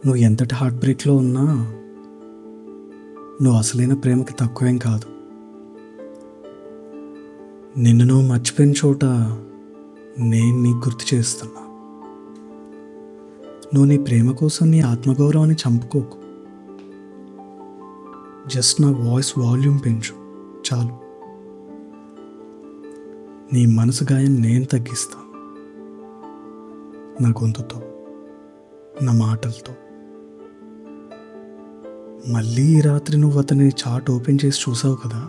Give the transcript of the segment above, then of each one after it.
నువ్వు ఎంతటి హార్ట్ బ్రేక్లో ఉన్నా నువ్వు అసలైన ప్రేమకి తక్కువేం కాదు. నిన్ను నువ్వు మర్చిపోయిన చోట నేను నీకు గుర్తు చేస్తున్నా. నువ్వు నీ ప్రేమ కోసం నీ ఆత్మగౌరవాన్ని చంపుకోకు. జస్ట్ నా వాయిస్ వాల్యూమ్ పెంచు చాలు. నీ మనసు గాయం నేను తగ్గిస్తా, నా గొంతుతో, నా మాటలతో. మళ్ళీ ఈ రాత్రి నువ్వు అతని చాట్ ఓపెన్ చేసి చూసావు కదా,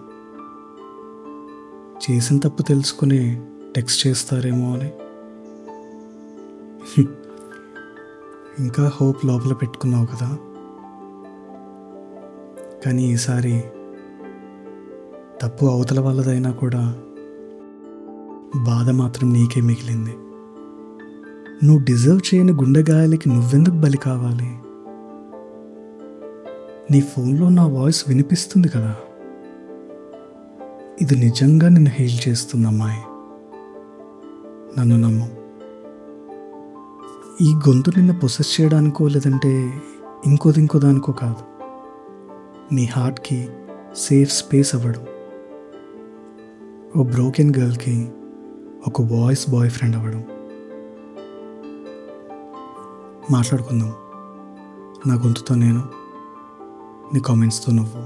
చేసిన తప్పు తెలుసుకుని టెక్స్ట్ చేస్తారేమో అని. ఇంకా హోప్ లోపల పెట్టుకున్నావు కదా. కానీ ఈసారి తప్పు అవతల వాళ్ళదైనా కూడా బాధ మాత్రం నీకే మిగిలింది. నువ్వు డిజర్వ్ చేయని గుండె గాయాలకి నువ్వెందుకు బలి కావాలి? నీ ఫోన్లో నా వాయిస్ వినిపిస్తుంది కదా, ఇది నిజంగా నిన్ను హీల్ చేస్తుంది అమ్మాయి, నన్ను నమ్ము. ఈ గొంతు నిన్ను పొసెస్ చేయడానికో లేదంటే ఇంకో దానికో కాదు, నీ హార్ట్కి సేఫ్ స్పేస్ అవ్వడం, ఓ బ్రోకెన్ గర్ల్కి ఒక వాయిస్ బాయ్ ఫ్రెండ్ అవ్వడం. మాట్లాడుకుందాం, నా గొంతుతో నేను, నీ కామెంట్స్తో నువ్వు.